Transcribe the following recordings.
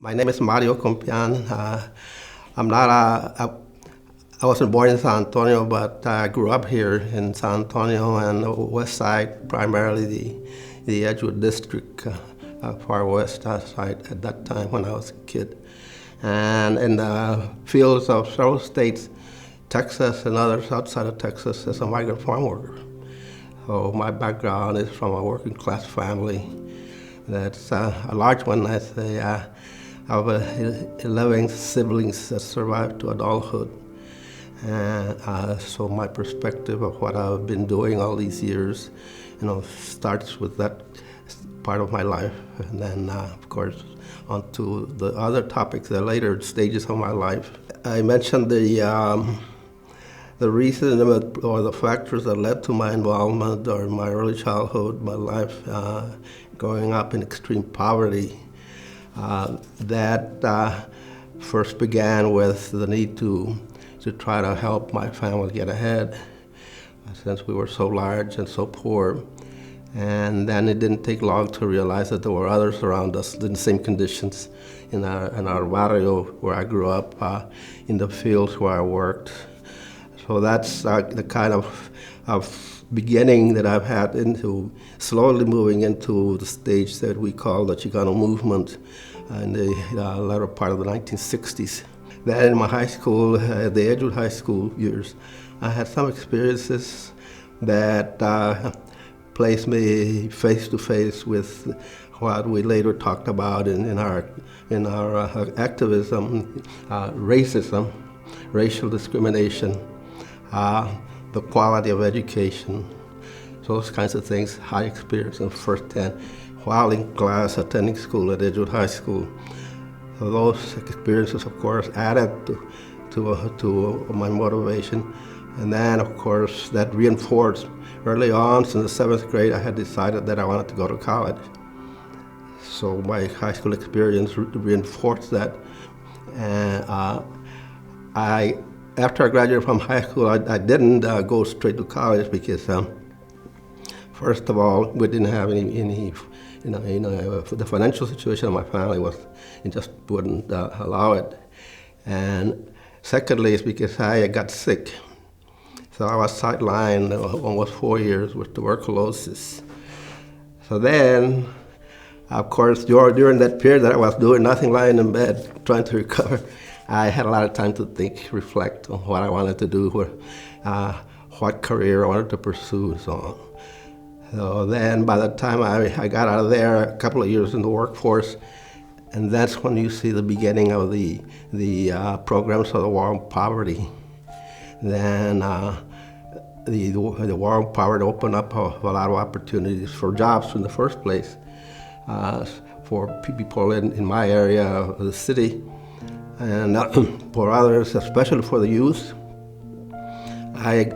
My name is Mario Compean. I'm not I wasn't born in San Antonio, but I grew up here in San Antonio and the west side, primarily the Edgewood district, far west side at that time when I was a kid. And in the fields of several states, Texas and others outside of Texas, as a migrant farm worker. So my background is from a working class family. That's a large one. I say I have 11 siblings that survived to adulthood. And so my perspective of what I've been doing all these years, starts with that part of my life. And then, of course, onto the other topics, the later stages of my life. I mentioned the reason or the factors that led to my involvement during my early childhood, my life, growing up in extreme poverty. That first began with the need to try to help my family get ahead, since we were so large and so poor. And then it didn't take long to realize that there were others around us in the same conditions in our barrio where I grew up, in the fields where I worked. So that's the kind of beginning that I've had into slowly moving into the stage that we call the Chicano movement in the latter part of the 1960s. Then in my high school, the Edgewood High School years, I had some experiences that placed me face to face with what we later talked about in our activism, racism, racial discrimination, the quality of education, those kinds of things. High experience in firsthand while in class attending school at Edgewood High School. So those experiences, of course, added to my motivation. And then, of course, that reinforced early on, since the seventh grade, I had decided that I wanted to go to college. So my high school experience reinforced that. And after I graduated from high school, I didn't go straight to college because, first of all, we didn't have any the financial situation of my family it just wouldn't allow it. And secondly, it's because I got sick. So I was sidelined almost 4 years with tuberculosis. So then, of course, during that period that I was doing nothing, lying in bed, trying to recover, I had a lot of time to think, reflect on what I wanted to do, what career I wanted to pursue, and so on. So then by the time I got out of there, a couple of years in the workforce, and that's when you see the beginning of the programs for the war on poverty. Then the war on poverty opened up a lot of opportunities for jobs in the first place for people in my area of the city, and for others, especially for the youth. I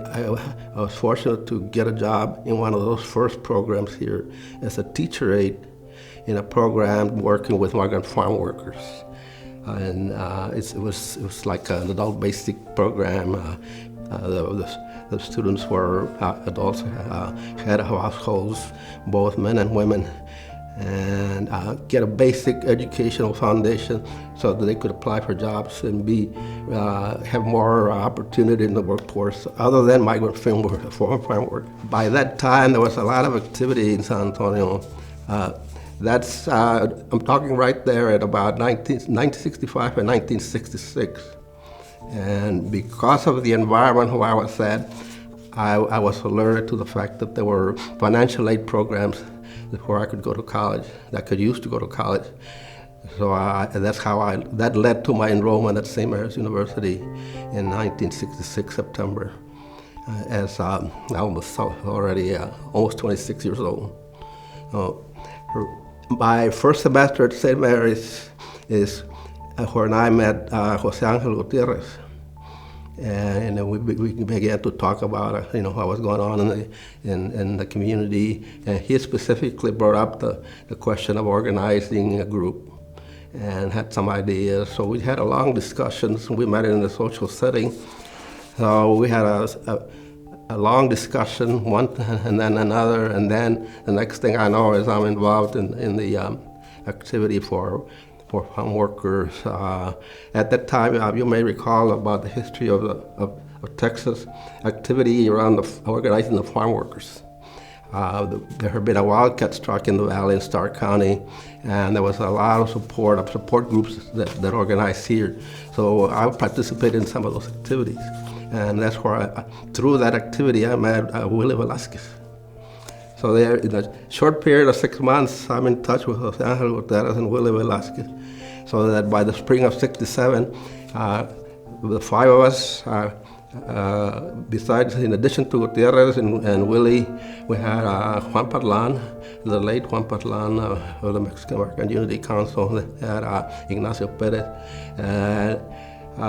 was fortunate to get a job in one of those first programs here as a teacher aide in a program working with migrant farm workers. And it was like an adult basic program. The students were adults, head of households, both men and women, and get a basic educational foundation so that they could apply for jobs and have more opportunity in the workforce other than migrant farm work. By that time, there was a lot of activity in San Antonio. I'm talking right there at about 1965 and 1966. And because of the environment where I was at, I was alerted to the fact that there were financial aid programs where I could go to college, that I could use to go to college. So that led to my enrollment at St. Mary's University in 1966, September, as I was already almost 26 years old. My first semester at St. Mary's is when I met Jose Angel Gutierrez. And we began to talk about what was going on in the community. And he specifically brought up the question of organizing a group and had some ideas. So we had a long discussions. We met in a social setting. So we had a long discussion, one and then another, and then the next thing I know is I'm involved in the activity for for farm workers. At that time, you may recall about the history of Texas activity around organizing the farm workers. There had been a wildcat strike in the valley in Starr County, and there was a lot of support groups that organized here. So I participated in some of those activities. And that's where, through that activity, I met Willie Velasquez. So there, in a short period of 6 months, I'm in touch with Jose Angel Gutierrez and Willie Velasquez. So that by the spring of '67, the five of us, besides, in addition to Gutierrez and Willie, we had Juan Patlan, the late Juan Patlan of the Mexican American Unity Council. They had Ignacio Perez.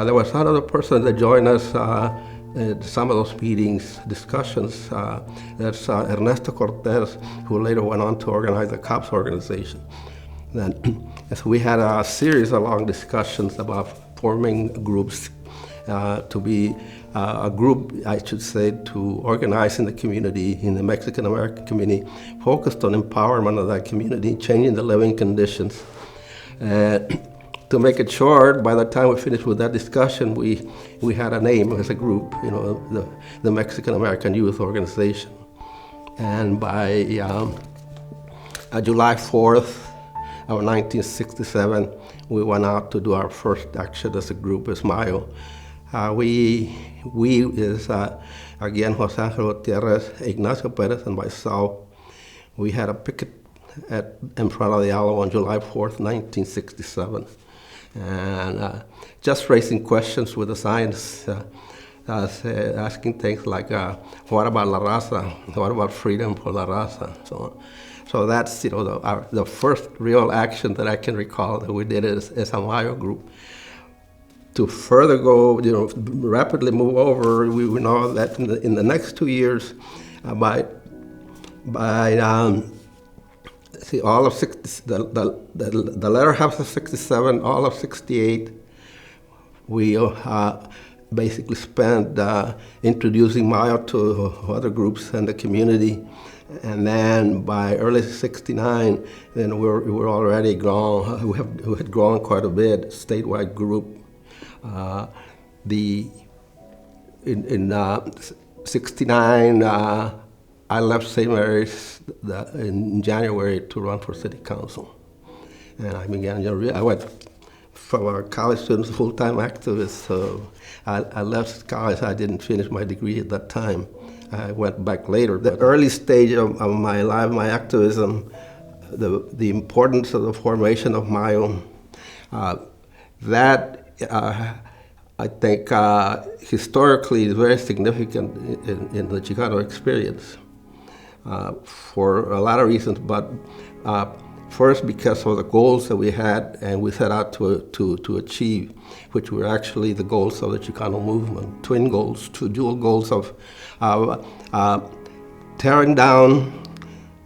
There was another person that joined us at some of those meetings, discussions. That's Ernesto Cortez, who later went on to organize the COPS organization. Then, so we had a series of long discussions about forming groups to be a group, I should say, to organize in the community, in the Mexican American community, focused on empowerment of that community, changing the living conditions. To make it short, by the time we finished with that discussion, we had a name as a group, the Mexican American Youth Organization. And by July 4th of 1967, we went out to do our first action as a group, as Mayo. We is, again, Jose Angel Gutierrez, Ignacio Perez, and myself. We had a picket in front of the Alamo on July 4th, 1967. And just raising questions with the signs, asking things like, what about La Raza? What about freedom for La Raza? So that's the first real action that I can recall that we did as a Mayo group. To further go, rapidly move over, we know that in the next 2 years, by all of the latter half of '67, all of '68, we basically spent introducing Mayo to other groups in the community. And then by early '69, then we're already grown. We had grown quite a bit, statewide group. In '69, I left St. Mary's in January to run for city council. And I began, I went from a college student to full-time activist, so I left college. I didn't finish my degree at that time. I went back later. The early stage of my life, my activism, the importance of the formation of Mayo, I think historically is very significant in the Chicano experience. For a lot of reasons, but first because of the goals that we had and we set out to achieve, which were actually the goals of the Chicano movement, twin goals, two dual goals of tearing down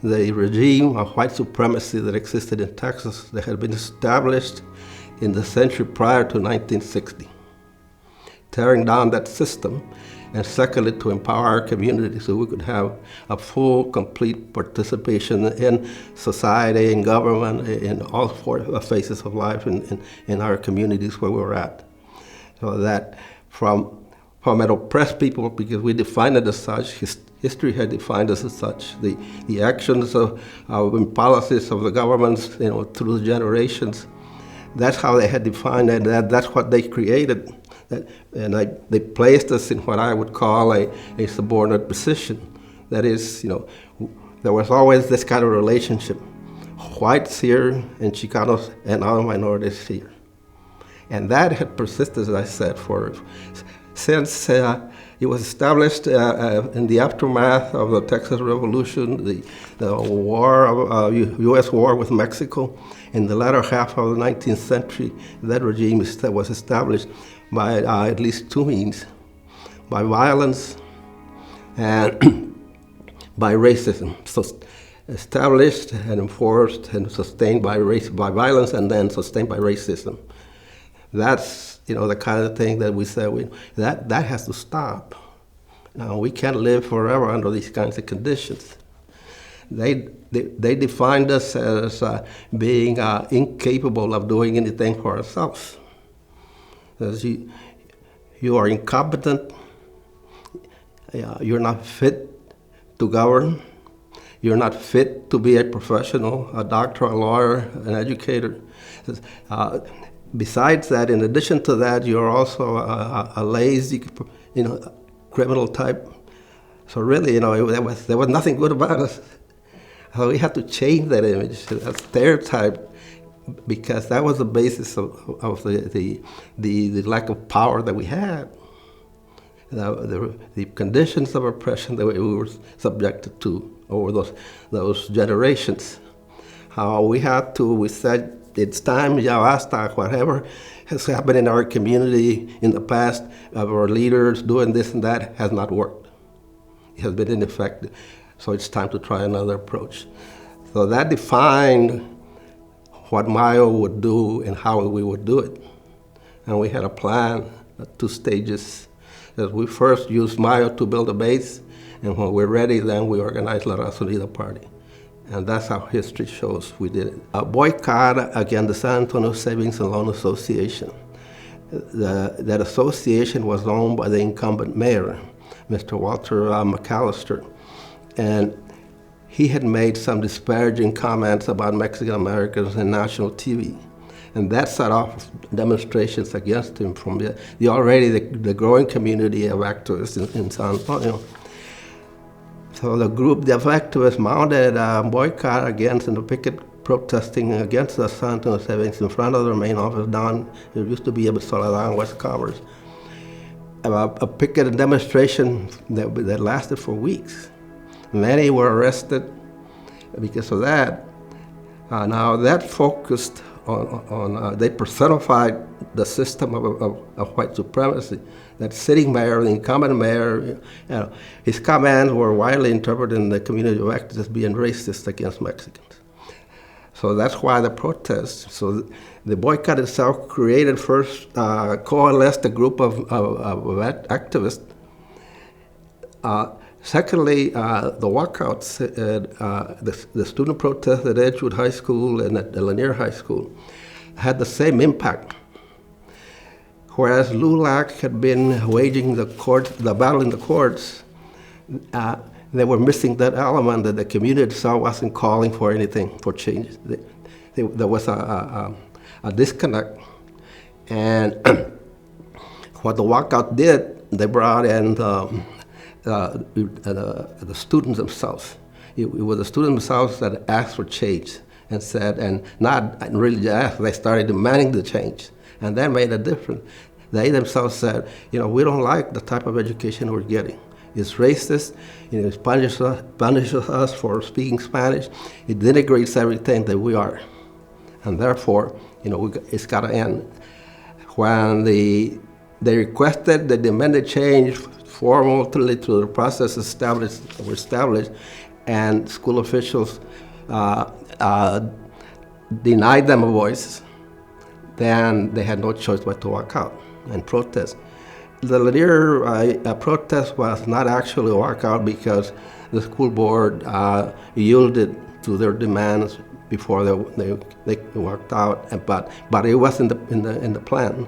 the regime of white supremacy that existed in Texas that had been established in the century prior to 1960. Tearing down that system, and secondly, to empower our community so we could have a full, complete participation in society, in government, in all four phases of life in our communities where we were at. So that from an oppressed people, because we defined it as such, history had defined us as such, the actions and policies of the governments, through the generations, that's how they had defined it, that's what they created. And they placed us in what I would call a subordinate position. That is, there was always this kind of relationship, whites here and Chicanos and other minorities here. And that had persisted, as I said, since it was established in the aftermath of the Texas Revolution, the war, U.S. war with Mexico. In the latter half of the 19th century, that regime was established by at least two means: by violence and by racism. So established and enforced and sustained by violence, and then sustained by racism. That's the kind of thing that we say that has to stop. Now we can't live forever under these kinds of conditions. they defined us as being incapable of doing anything for ourselves. As you are incompetent, you're not fit to govern, you're not fit to be a professional, a doctor, a lawyer, an educator. Besides that, in addition to that, you're also a lazy, criminal type. So really, there was nothing good about us. So we had to change that image, that stereotype, because that was the basis of the lack of power that we had, the conditions of oppression that we were subjected to over those generations. How we said, it's time, ya basta, whatever has happened in our community in the past, of our leaders doing this and that, has not worked. It has been ineffective. So it's time to try another approach. So that defined what Mario would do and how we would do it. And we had a plan, 2 stages. That we first used Mario to build a base, and when we're ready, then we organized La Raza Unida Party. And that's how history shows we did it. A boycott against the San Antonio Savings and Loan Association. That association was owned by the incumbent mayor, Mr. Walter McAllister. And he had made some disparaging comments about Mexican Americans in national TV. And that set off demonstrations against him from the growing community of activists in San Antonio. So the activists mounted a boycott against and a picket protesting against the San Antonio Savings in front of their main office down, it used to be in Soledad and West Commerce. A picket demonstration that lasted for weeks. Many were arrested because of that. Now that focused on they personified the system of white supremacy. That sitting mayor, the incumbent mayor, his comments were widely interpreted in the community of activists as being racist against Mexicans. So that's why the protests. So the boycott itself coalesced a group of activists. Secondly, the walkouts, the student protests at Edgewood High School and at Lanier High School had the same impact. Whereas LULAC had been waging the battle in the courts, they were missing that element that the community itself wasn't calling for anything, for change. There was a disconnect. And what the walkout did, they brought in the students themselves. It was the students themselves that asked for change and said, and not really asked, they started demanding the change. And that made a difference. They themselves said, we don't like the type of education we're getting. It's racist, it punishes us for speaking Spanish, it denigrates everything that we are. And therefore, it's got to end. When they demanded change formally through the process were established, and school officials denied them a voice, then they had no choice but to walk out and protest. The Lanier protest was not actually a walkout because the school board yielded to their demands before they walked out, but it wasn't in the plan.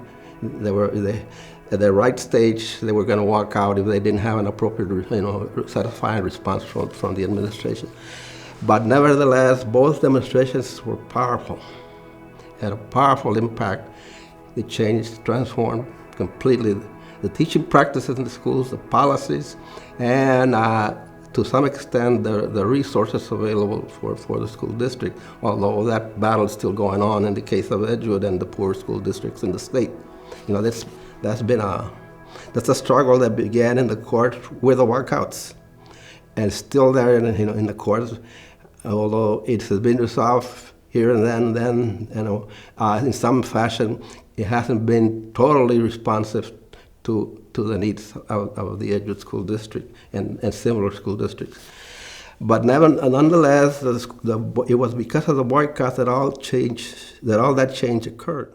At the right stage, they were going to walk out if they didn't have an appropriate, satisfying response from the administration. But nevertheless, both demonstrations were powerful, had a powerful impact. It changed, transformed completely the teaching practices in the schools, the policies, and to some extent the resources available for the school district, although that battle is still going on in the case of Edgewood and the poor school districts in the state. That's a struggle that began in the court with the walkouts, and still there in the courts, although it has been resolved here and then, in some fashion, it hasn't been totally responsive to the needs of the Edgewood School District and similar school districts. But nonetheless, it was because of the boycott that all that change occurred.